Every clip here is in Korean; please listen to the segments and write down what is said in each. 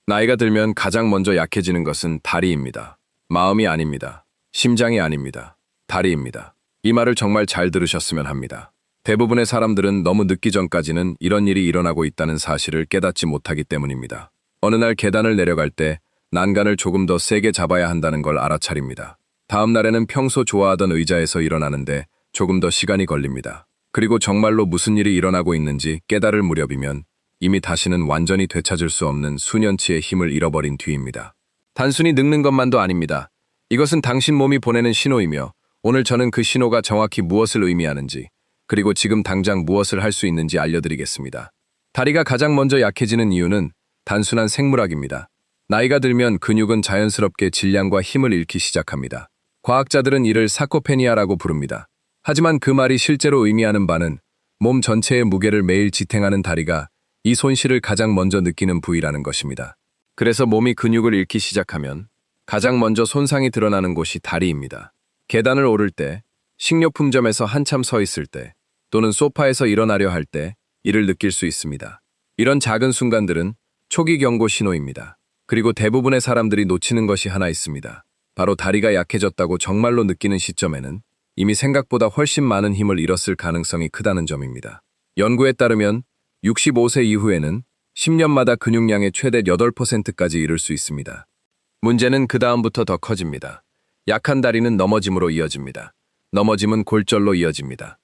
나이가 들면 가장 먼저 약해지는 것은 다리입니다. 마음이 아닙니다. 심장이 아닙니다. 다리입니다. 이 말을 정말 잘 들으셨으면 합니다. 대부분의 사람들은 너무 늦기 전까지는 이런 일이 일어나고 있다는 사실을 깨닫지 못하기 때문입니다. 어느 날 계단을 내려갈 때 난간을 조금 더 세게 잡아야 한다는 걸 알아차립니다. 다음 날에는 평소 좋아하던 의자에서 일어나는데 조금 더 시간이 걸립니다. 그리고 정말로 무슨 일이 일어나고 있는지 깨달을 무렵이면 이미 다시는 완전히 되찾을 수 없는 수년치의 힘을 잃어버린 뒤입니다. 단순히 늙는 것만도 아닙니다. 이것은 당신 몸이 보내는 신호이며 오늘 저는 그 신호가 정확히 무엇을 의미하는지 그리고 지금 당장 무엇을 할 수 있는지 알려드리겠습니다. 다리가 가장 먼저 약해지는 이유는 단순한 생물학입니다. 나이가 들면 근육은 자연스럽게 질량과 힘을 잃기 시작합니다. 과학자들은 이를 사코페니아라고 부릅니다. 하지만 그 말이 실제로 의미하는 바는 몸 전체의 무게를 매일 지탱하는 다리가 이 손실을 가장 먼저 느끼는 부위라는 것입니다. 그래서 몸이 근육을 잃기 시작하면 가장 먼저 손상이 드러나는 곳이 다리입니다. 계단을 오를 때, 식료품점에서 한참 서 있을 때, 또는 소파에서 일어나려 할 때 이를 느낄 수 있습니다. 이런 작은 순간들은 초기 경고 신호입니다. 그리고 대부분의 사람들이 놓치는 것이 하나 있습니다. 바로 다리가 약해졌다고 정말로 느끼는 시점에는 이미 생각보다 훨씬 많은 힘을 잃었을 가능성이 크다는 점입니다. 연구에 따르면 65세 이후에는 10년마다 근육량의 최대 8%까지 이를 수 있습니다. 문제는 그 다음부터 더 커집니다. 약한 다리는 넘어짐으로 이어집니다. 넘어짐은 골절로 이어집니다.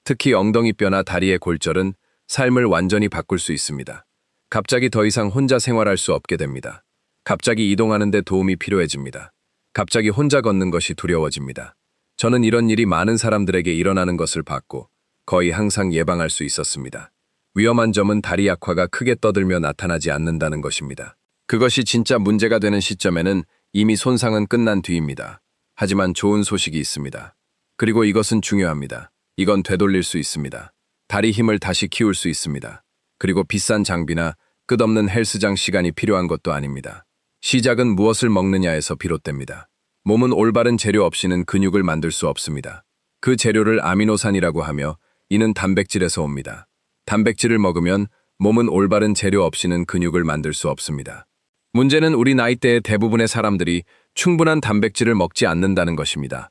특히 엉덩이뼈나 다리의 골절은 삶을 완전히 바꿀 수 있습니다. 갑자기 더 이상 혼자 생활할 수 없게 됩니다. 갑자기 이동하는 데 도움이 필요해집니다. 갑자기 혼자 걷는 것이 두려워집니다. 저는 이런 일이 많은 사람들에게 일어나는 것을 봤고 거의 항상 예방할 수 있었습니다. 위험한 점은 다리 약화가 크게 떠들며 나타나지 않는다는 것입니다. 그것이 진짜 문제가 되는 시점에는 이미 손상은 끝난 뒤입니다. 하지만 좋은 소식이 있습니다. 그리고 이것은 중요합니다. 이건 되돌릴 수 있습니다. 다리 힘을 다시 키울 수 있습니다. 그리고 비싼 장비나 끝없는 헬스장 시간이 필요한 것도 아닙니다. 시작은 무엇을 먹느냐에서 비롯됩니다. 몸은 올바른 재료 없이는 근육을 만들 수 없습니다. 그 재료를 아미노산이라고 하며 이는 단백질에서 옵니다. 단백질을 먹으면 몸은 올바른 재료 없이는 근육을 만들 수 없습니다. 문제는 우리 나이대의 대부분의 사람들이 충분한 단백질을 먹지 않는다는 것입니다.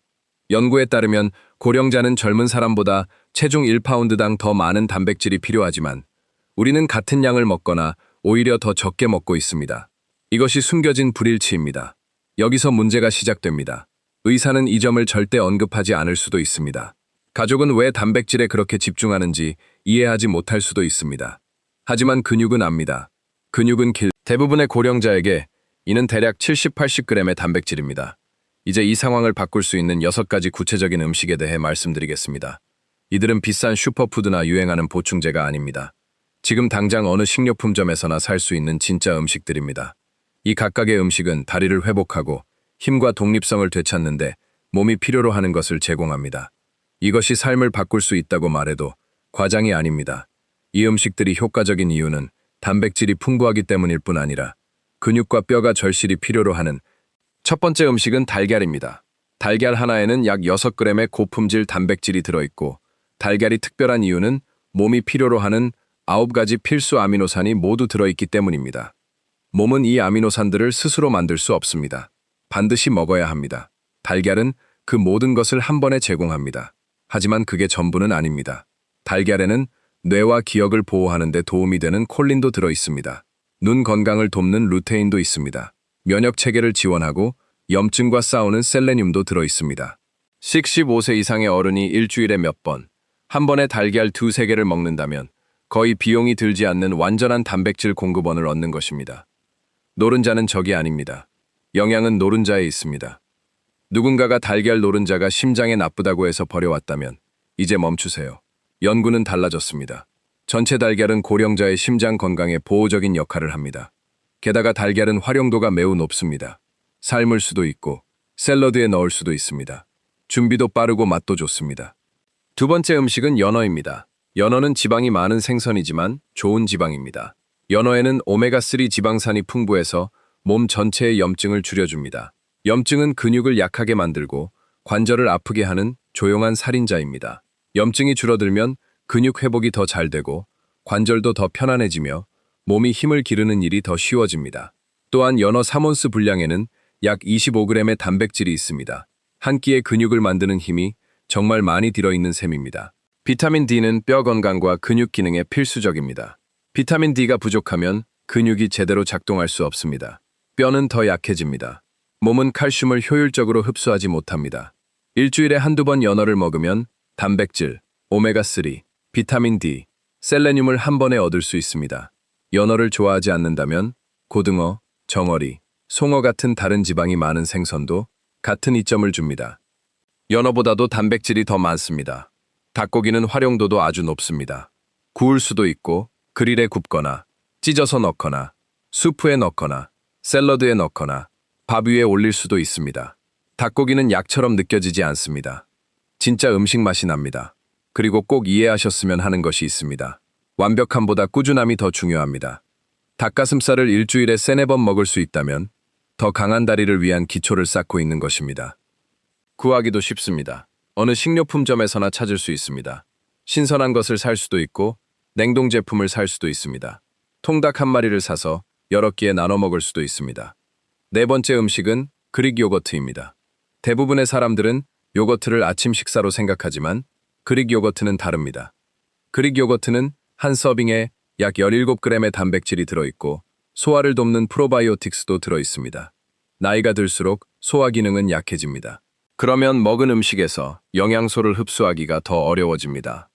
연구에 따르면 고령자는 젊은 사람보다 체중 1파운드당 더 많은 단백질이 필요하지만 우리는 같은 양을 먹거나 오히려 더 적게 먹고 있습니다. 이것이 숨겨진 불일치입니다. 여기서 문제가 시작됩니다. 의사는 이 점을 절대 언급하지 않을 수도 있습니다. 가족은 왜 단백질에 그렇게 집중하는지 이해하지 못할 수도 있습니다. 하지만 근육은 압니다. 근육은 대부분의 고령자에게 이는 대략 70-80g의 단백질입니다. 이제 이 상황을 바꿀 수 있는 6가지 구체적인 음식에 대해 말씀드리겠습니다. 이들은 비싼 슈퍼푸드나 유행하는 보충제가 아닙니다. 지금 당장 어느 식료품점에서나 살 수 있는 진짜 음식들입니다. 이 각각의 음식은 다리를 회복하고 힘과 독립성을 되찾는데 몸이 필요로 하는 것을 제공합니다. 이것이 삶을 바꿀 수 있다고 말해도 과장이 아닙니다. 이 음식들이 효과적인 이유는 단백질이 풍부하기 때문일 뿐 아니라 근육과 뼈가 절실히 필요로 하는 첫 번째 음식은 달걀입니다. 달걀 하나에는 약 6g의 고품질 단백질이 들어있고 달걀이 특별한 이유는 몸이 필요로 하는 9가지 필수 아미노산이 모두 들어있기 때문입니다. 몸은 이 아미노산들을 스스로 만들 수 없습니다. 반드시 먹어야 합니다. 달걀은 그 모든 것을 한 번에 제공합니다. 하지만 그게 전부는 아닙니다. 달걀에는 뇌와 기억을 보호하는 데 도움이 되는 콜린도 들어있습니다. 눈 건강을 돕는 루테인도 있습니다. 면역 체계를 지원하고 염증과 싸우는 셀레늄도 들어있습니다. 65세 이상의 어른이 일주일에 몇 번, 한 번에 달걀 2-3개를 먹는다면 거의 비용이 들지 않는 완전한 단백질 공급원을 얻는 것입니다. 노른자는 적이 아닙니다. 영양은 노른자에 있습니다. 누군가가 달걀 노른자가 심장에 나쁘다고 해서 버려왔다면 이제 멈추세요. 연구는 달라졌습니다. 전체 달걀은 고령자의 심장 건강에 보호적인 역할을 합니다. 게다가 달걀은 활용도가 매우 높습니다. 삶을 수도 있고 샐러드에 넣을 수도 있습니다. 준비도 빠르고 맛도 좋습니다. 두 번째 음식은 연어입니다. 연어는 지방이 많은 생선이지만 좋은 지방입니다. 연어에는 오메가3 지방산이 풍부해서 몸 전체의 염증을 줄여줍니다. 염증은 근육을 약하게 만들고 관절을 아프게 하는 조용한 살인자입니다. 염증이 줄어들면 근육 회복이 더 잘 되고 관절도 더 편안해지며 몸이 힘을 기르는 일이 더 쉬워집니다. 또한 연어 3온스 분량에는 약 25g의 단백질이 있습니다. 한 끼의 근육을 만드는 힘이 정말 많이 들어있는 셈입니다. 비타민 D는 뼈 건강과 근육 기능에 필수적입니다. 비타민 D가 부족하면 근육이 제대로 작동할 수 없습니다. 뼈는 더 약해집니다. 몸은 칼슘을 효율적으로 흡수하지 못합니다. 일주일에 한두 번 연어를 먹으면 단백질, 오메가3, 비타민 D, 셀레늄을 한 번에 얻을 수 있습니다. 연어를 좋아하지 않는다면 고등어, 정어리, 송어 같은 다른 지방이 많은 생선도 같은 이점을 줍니다. 연어보다도 단백질이 더 많습니다. 닭고기는 활용도도 아주 높습니다. 구울 수도 있고 그릴에 굽거나 찢어서 넣거나 수프에 넣거나 샐러드에 넣거나 밥 위에 올릴 수도 있습니다. 닭고기는 약처럼 느껴지지 않습니다. 진짜 음식 맛이 납니다. 그리고 꼭 이해하셨으면 하는 것이 있습니다. 완벽함보다 꾸준함이 더 중요합니다. 닭가슴살을 일주일에 3-4번 먹을 수 있다면 더 강한 다리를 위한 기초를 쌓고 있는 것입니다. 구하기도 쉽습니다. 어느 식료품점에서나 찾을 수 있습니다. 신선한 것을 살 수도 있고 냉동 제품을 살 수도 있습니다. 통닭 한 마리를 사서 여러 끼에 나눠 먹을 수도 있습니다. 네 번째 음식은 그릭 요거트입니다. 대부분의 사람들은 요거트를 아침 식사로 생각하지만 그릭 요거트는 다릅니다. 그릭 요거트는 한 서빙에 약 17g의 단백질이 들어있고 소화를 돕는 프로바이오틱스도 들어있습니다. 나이가 들수록 소화 기능은 약해집니다. 그러면 먹은 음식에서 영양소를 흡수하기가 더 어려워집니다.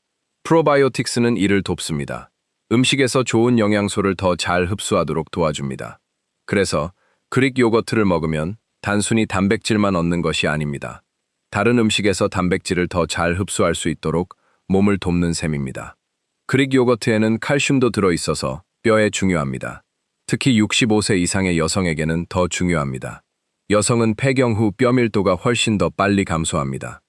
프로바이오틱스는 이를 돕습니다. 음식에서 좋은 영양소를 더 잘 흡수하도록 도와줍니다. 그래서 그릭 요거트를 먹으면 단순히 단백질만 얻는 것이 아닙니다. 다른 음식에서 단백질을 더 잘 흡수할 수 있도록 몸을 돕는 셈입니다. 그릭 요거트에는 칼슘도 들어있어서 뼈에 중요합니다. 특히 65세 이상의 여성에게는 더 중요합니다. 여성은 폐경 후 뼈 밀도가 훨씬 더 빨리 감소합니다.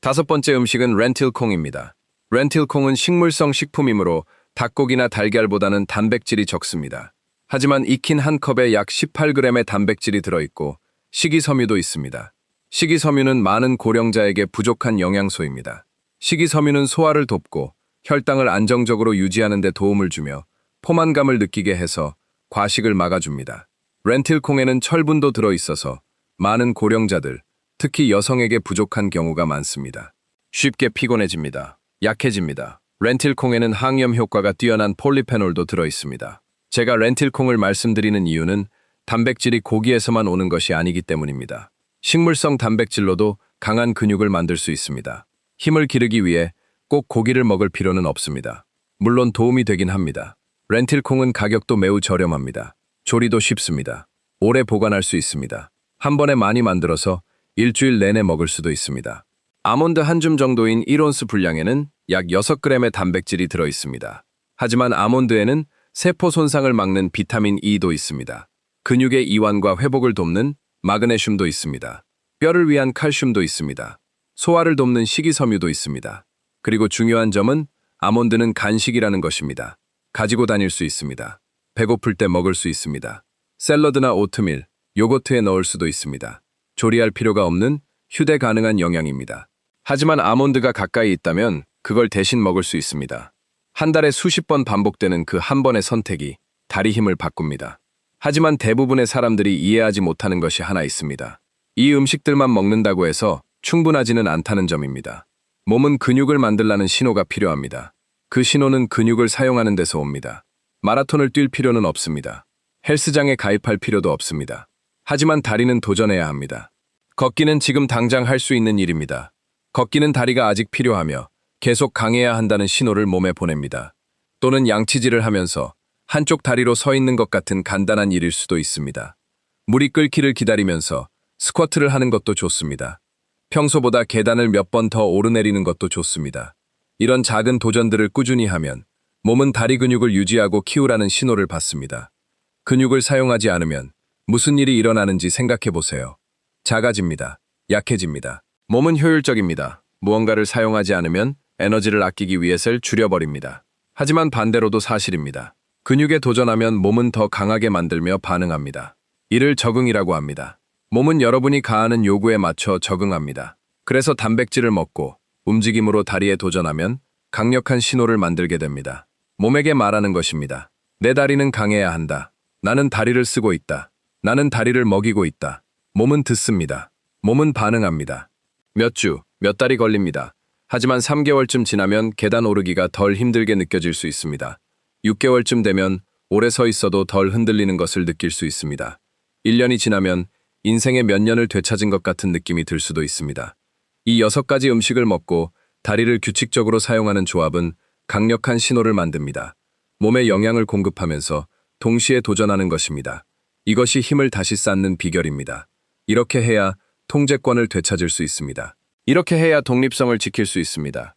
다섯 번째 음식은 렌틸콩입니다. 렌틸콩은 식물성 식품이므로 닭고기나 달걀보다는 단백질이 적습니다. 하지만 익힌 한 컵에 약 18g의 단백질이 들어있고 식이섬유도 있습니다. 식이섬유는 많은 고령자에게 부족한 영양소입니다. 식이섬유는 소화를 돕고 혈당을 안정적으로 유지하는 데 도움을 주며 포만감을 느끼게 해서 과식을 막아줍니다. 렌틸콩에는 철분도 들어있어서 많은 고령자들, 특히 여성에게 부족한 경우가 많습니다. 쉽게 피곤해집니다. 약해집니다. 렌틸콩에는 항염 효과가 뛰어난 폴리페놀도 들어있습니다. 제가 렌틸콩을 말씀드리는 이유는 단백질이 고기에서만 오는 것이 아니기 때문입니다. 식물성 단백질로도 강한 근육을 만들 수 있습니다. 힘을 기르기 위해 꼭 고기를 먹을 필요는 없습니다. 물론 도움이 되긴 합니다. 렌틸콩은 가격도 매우 저렴합니다. 조리도 쉽습니다. 오래 보관할 수 있습니다. 한 번에 많이 만들어서 일주일 내내 먹을 수도 있습니다. 아몬드 한 줌 정도인 1온스 분량에는 약 6g의 단백질이 들어있습니다. 하지만 아몬드에는 세포 손상을 막는 비타민 E도 있습니다. 근육의 이완과 회복을 돕는 마그네슘도 있습니다. 뼈를 위한 칼슘도 있습니다. 소화를 돕는 식이섬유도 있습니다. 그리고 중요한 점은 아몬드는 간식이라는 것입니다. 가지고 다닐 수 있습니다. 배고플 때 먹을 수 있습니다. 샐러드나 오트밀, 요거트에 넣을 수도 있습니다. 조리할 필요가 없는 휴대 가능한 영양입니다. 하지만 아몬드가 가까이 있다면 그걸 대신 먹을 수 있습니다. 한 달에 수십 번 반복되는 그 한 번의 선택이 다리 힘을 바꿉니다. 하지만 대부분의 사람들이 이해하지 못하는 것이 하나 있습니다. 이 음식들만 먹는다고 해서 충분하지는 않다는 점입니다. 몸은 근육을 만들라는 신호가 필요합니다. 그 신호는 근육을 사용하는 데서 옵니다. 마라톤을 뛸 필요는 없습니다. 헬스장에 가입할 필요도 없습니다. 하지만 다리는 도전해야 합니다. 걷기는 지금 당장 할 수 있는 일입니다. 걷기는 다리가 아직 필요하며 계속 강해야 한다는 신호를 몸에 보냅니다. 또는 양치질을 하면서 한쪽 다리로 서 있는 것 같은 간단한 일일 수도 있습니다. 물이 끓기를 기다리면서 스쿼트를 하는 것도 좋습니다. 평소보다 계단을 몇 번 더 오르내리는 것도 좋습니다. 이런 작은 도전들을 꾸준히 하면 몸은 다리 근육을 유지하고 키우라는 신호를 받습니다. 근육을 사용하지 않으면 무슨 일이 일어나는지 생각해 보세요. 작아집니다. 약해집니다. 몸은 효율적입니다. 무언가를 사용하지 않으면 에너지를 아끼기 위해서를 줄여버립니다. 하지만 반대로도 사실입니다. 근육에 도전하면 몸은 더 강하게 만들며 반응합니다. 이를 적응이라고 합니다. 몸은 여러분이 가하는 요구에 맞춰 적응합니다. 그래서 단백질을 먹고 움직임으로 다리에 도전하면 강력한 신호를 만들게 됩니다. 몸에게 말하는 것입니다. 내 다리는 강해야 한다. 나는 다리를 쓰고 있다. 나는 다리를 먹이고 있다. 몸은 듣습니다. 몸은 반응합니다. 몇 주, 몇 달이 걸립니다. 하지만 3개월쯤 지나면 계단 오르기가 덜 힘들게 느껴질 수 있습니다. 6개월쯤 되면 오래 서 있어도 덜 흔들리는 것을 느낄 수 있습니다. 1년이 지나면 인생의 몇 년을 되찾은 것 같은 느낌이 들 수도 있습니다. 이 6가지 음식을 먹고 다리를 규칙적으로 사용하는 조합은 강력한 신호를 만듭니다. 몸에 영양을 공급하면서 동시에 도전하는 것입니다. 이것이 힘을 다시 쌓는 비결입니다. 이렇게 해야 통제권을 되찾을 수 있습니다. 이렇게 해야 독립성을 지킬 수 있습니다.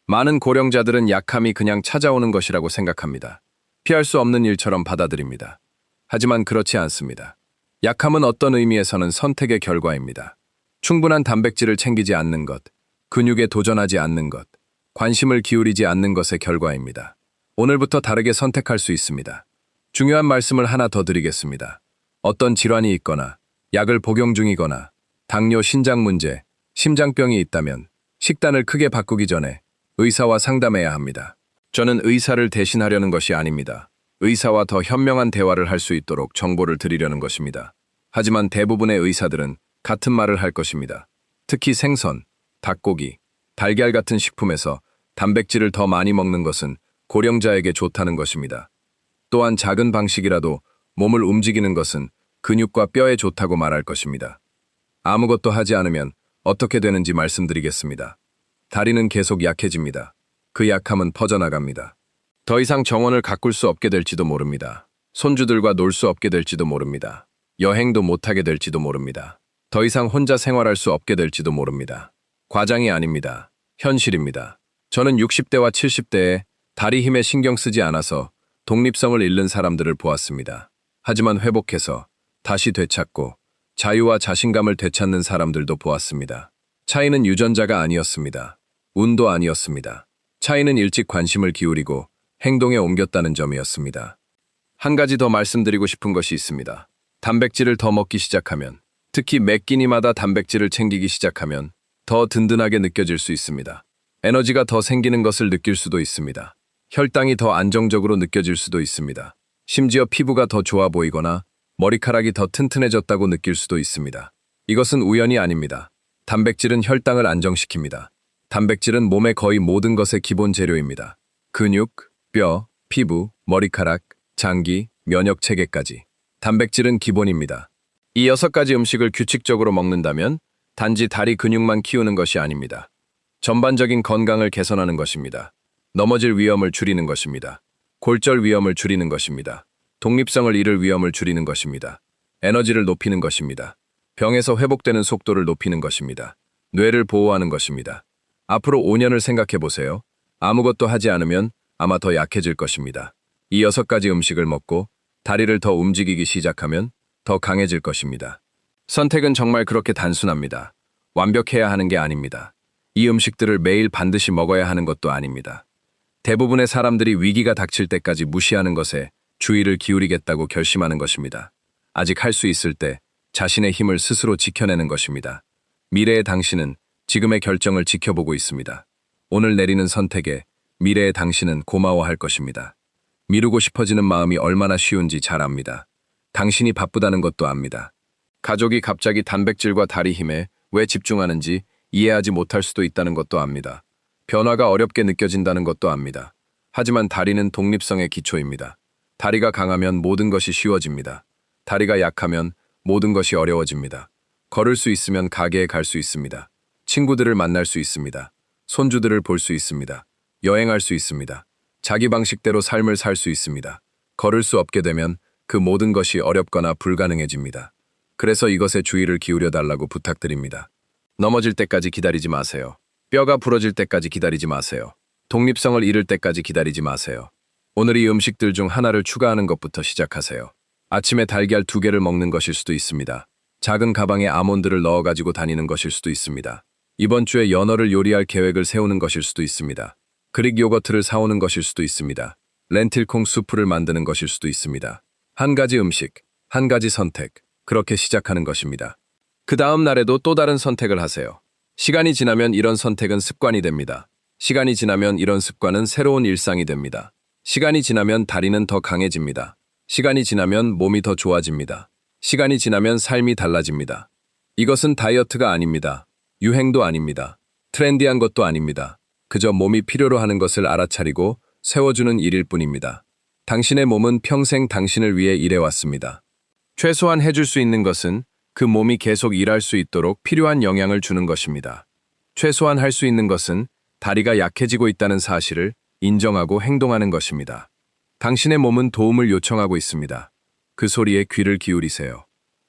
많은 고령자들은 약함이 그냥 찾아오는 것이라고 생각합니다. 피할 수 없는 일처럼 받아들입니다. 하지만 그렇지 않습니다. 약함은 어떤 의미에서는 선택의 결과입니다. 충분한 단백질을 챙기지 않는 것, 근육에 도전하지 않는 것, 관심을 기울이지 않는 것의 결과입니다. 오늘부터 다르게 선택할 수 있습니다. 중요한 말씀을 하나 더 드리겠습니다. 어떤 질환이 있거나 약을 복용 중이거나 당뇨, 신장 문제, 심장병이 있다면 식단을 크게 바꾸기 전에 의사와 상담해야 합니다. 저는 의사를 대신하려는 것이 아닙니다. 의사와 더 현명한 대화를 할 수 있도록 정보를 드리려는 것입니다. 하지만 대부분의 의사들은 같은 말을 할 것입니다. 특히 생선, 닭고기, 달걀 같은 식품에서 단백질을 더 많이 먹는 것은 고령자에게 좋다는 것입니다. 또한 작은 방식이라도 몸을 움직이는 것은 근육과 뼈에 좋다고 말할 것입니다. 아무것도 하지 않으면 어떻게 되는지 말씀드리겠습니다. 다리는 계속 약해집니다. 그 약함은 퍼져나갑니다. 더 이상 정원을 가꿀 수 없게 될지도 모릅니다. 손주들과 놀 수 없게 될지도 모릅니다. 여행도 못하게 될지도 모릅니다. 더 이상 혼자 생활할 수 없게 될지도 모릅니다. 과장이 아닙니다. 현실입니다. 저는 60대와 70대에 다리 힘에 신경 쓰지 않아서 독립성을 잃는 사람들을 보았습니다. 하지만 회복해서 다시 되찾고 자유와 자신감을 되찾는 사람들도 보았습니다. 차이는 유전자가 아니었습니다. 운도 아니었습니다. 차이는 일찍 관심을 기울이고 행동에 옮겼다는 점이었습니다. 한 가지 더 말씀드리고 싶은 것이 있습니다. 단백질을 더 먹기 시작하면, 특히 매 끼니마다 단백질을 챙기기 시작하면 더 든든하게 느껴질 수 있습니다. 에너지가 더 생기는 것을 느낄 수도 있습니다. 혈당이 더 안정적으로 느껴질 수도 있습니다. 심지어 피부가 더 좋아 보이거나 머리카락이 더 튼튼해졌다고 느낄 수도 있습니다. 이것은 우연이 아닙니다. 단백질은 혈당을 안정시킵니다. 단백질은 몸의 거의 모든 것의 기본 재료입니다. 근육, 뼈, 피부, 머리카락, 장기, 면역 체계까지. 단백질은 기본입니다. 이 6가지 음식을 규칙적으로 먹는다면 단지 다리 근육만 키우는 것이 아닙니다. 전반적인 건강을 개선하는 것입니다. 넘어질 위험을 줄이는 것입니다. 골절 위험을 줄이는 것입니다. 독립성을 잃을 위험을 줄이는 것입니다. 에너지를 높이는 것입니다. 병에서 회복되는 속도를 높이는 것입니다. 뇌를 보호하는 것입니다. 앞으로 5년을 생각해 보세요. 아무것도 하지 않으면 아마 더 약해질 것입니다. 이 6가지 음식을 먹고 다리를 더 움직이기 시작하면 더 강해질 것입니다. 선택은 정말 그렇게 단순합니다. 완벽해야 하는 게 아닙니다. 이 음식들을 매일 반드시 먹어야 하는 것도 아닙니다. 대부분의 사람들이 위기가 닥칠 때까지 무시하는 것에 주의를 기울이겠다고 결심하는 것입니다. 아직 할 수 있을 때 자신의 힘을 스스로 지켜내는 것입니다. 미래의 당신은 지금의 결정을 지켜보고 있습니다. 오늘 내리는 선택에 미래의 당신은 고마워할 것입니다. 미루고 싶어지는 마음이 얼마나 쉬운지 잘 압니다. 당신이 바쁘다는 것도 압니다. 가족이 갑자기 단백질과 다리 힘에 왜 집중하는지 이해하지 못할 수도 있다는 것도 압니다. 변화가 어렵게 느껴진다는 것도 압니다. 하지만 다리는 독립성의 기초입니다. 다리가 강하면 모든 것이 쉬워집니다. 다리가 약하면 모든 것이 어려워집니다. 걸을 수 있으면 가게에 갈 수 있습니다. 친구들을 만날 수 있습니다. 손주들을 볼 수 있습니다. 여행할 수 있습니다. 자기 방식대로 삶을 살 수 있습니다. 걸을 수 없게 되면 그 모든 것이 어렵거나 불가능해집니다. 그래서 이것에 주의를 기울여 달라고 부탁드립니다. 넘어질 때까지 기다리지 마세요. 뼈가 부러질 때까지 기다리지 마세요. 독립성을 잃을 때까지 기다리지 마세요. 오늘 이 음식들 중 하나를 추가하는 것부터 시작하세요. 아침에 달걀 2개를 먹는 것일 수도 있습니다. 작은 가방에 아몬드를 넣어가지고 다니는 것일 수도 있습니다. 이번 주에 연어를 요리할 계획을 세우는 것일 수도 있습니다. 그릭 요거트를 사오는 것일 수도 있습니다. 렌틸콩 수프를 만드는 것일 수도 있습니다. 한 가지 음식, 한 가지 선택, 그렇게 시작하는 것입니다. 그 다음 날에도 또 다른 선택을 하세요. 시간이 지나면 이런 선택은 습관이 됩니다. 시간이 지나면 이런 습관은 새로운 일상이 됩니다. 시간이 지나면 다리는 더 강해집니다. 시간이 지나면 몸이 더 좋아집니다. 시간이 지나면 삶이 달라집니다. 이것은 다이어트가 아닙니다. 유행도 아닙니다. 트렌디한 것도 아닙니다. 그저 몸이 필요로 하는 것을 알아차리고 세워주는 일일 뿐입니다. 당신의 몸은 평생 당신을 위해 일해왔습니다. 최소한 해줄 수 있는 것은 그 몸이 계속 일할 수 있도록 필요한 영향을 주는 것입니다. 최소한 할 수 있는 것은 다리가 약해지고 있다는 사실을 인정하고 행동하는 것입니다. 당신의 몸은 도움을 요청하고 있습니다. 그 소리에 귀를 기울이세요.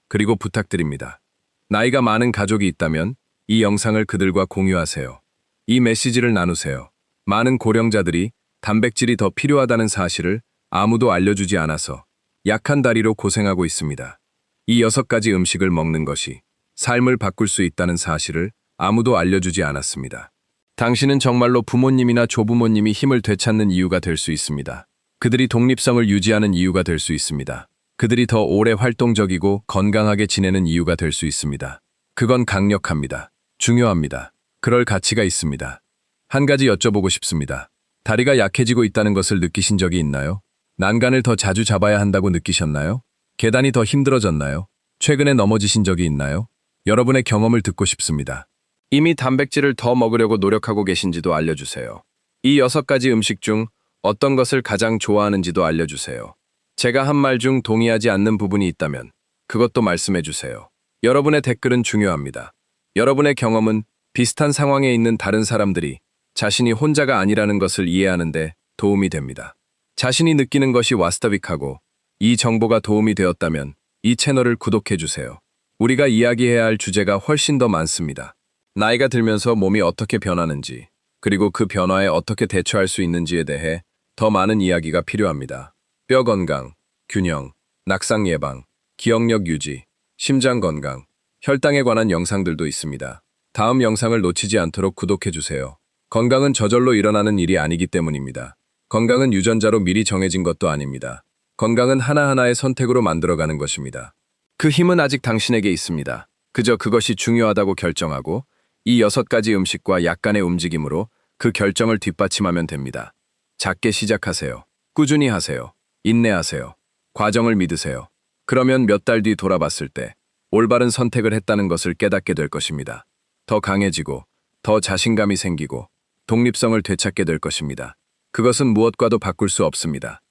그리고 부탁드립니다. 나이가 많은 가족이 있다면 이 영상을 그들과 공유하세요. 이 메시지를 나누세요. 많은 고령자들이 단백질이 더 필요하다는 사실을 아무도 알려주지 않아서 약한 다리로 고생하고 있습니다. 이 6가지 음식을 먹는 것이 삶을 바꿀 수 있다는 사실을 아무도 알려주지 않았습니다. 당신은 정말로 부모님이나 조부모님이 힘을 되찾는 이유가 될 수 있습니다. 그들이 독립성을 유지하는 이유가 될 수 있습니다. 그들이 더 오래 활동적이고 건강하게 지내는 이유가 될 수 있습니다. 그건 강력합니다. 중요합니다. 그럴 가치가 있습니다. 한 가지 여쭤보고 싶습니다. 다리가 약해지고 있다는 것을 느끼신 적이 있나요? 난간을 더 자주 잡아야 한다고 느끼셨나요? 계단이 더 힘들어졌나요? 최근에 넘어지신 적이 있나요? 여러분의 경험을 듣고 싶습니다. 이미 단백질을 더 먹으려고 노력하고 계신지도 알려주세요. 이 6가지 음식 중 어떤 것을 가장 좋아하는지도 알려주세요. 제가 한 말 중 동의하지 않는 부분이 있다면 그것도 말씀해 주세요. 여러분의 댓글은 중요합니다. 여러분의 경험은 비슷한 상황에 있는 다른 사람들이 자신이 혼자가 아니라는 것을 이해하는 데 도움이 됩니다. 자신이 느끼는 것이 와스타빅하고 이 정보가 도움이 되었다면 이 채널을 구독해 주세요. 우리가 이야기해야 할 주제가 훨씬 더 많습니다. 나이가 들면서 몸이 어떻게 변하는지, 그리고 그 변화에 어떻게 대처할 수 있는지에 대해 더 많은 이야기가 필요합니다. 뼈 건강, 균형, 낙상 예방, 기억력 유지, 심장 건강, 혈당에 관한 영상들도 있습니다. 다음 영상을 놓치지 않도록 구독해 주세요. 건강은 저절로 일어나는 일이 아니기 때문입니다. 건강은 유전자로 미리 정해진 것도 아닙니다. 건강은 하나하나의 선택으로 만들어가는 것입니다. 그 힘은 아직 당신에게 있습니다. 그저 그것이 중요하다고 결정하고 이 6가지 음식과 약간의 움직임으로 그 결정을 뒷받침하면 됩니다. 작게 시작하세요. 꾸준히 하세요. 인내하세요. 과정을 믿으세요. 그러면 몇 달 뒤 돌아봤을 때 올바른 선택을 했다는 것을 깨닫게 될 것입니다. 더 강해지고, 더 자신감이 생기고, 독립성을 되찾게 될 것입니다. 그것은 무엇과도 바꿀 수 없습니다.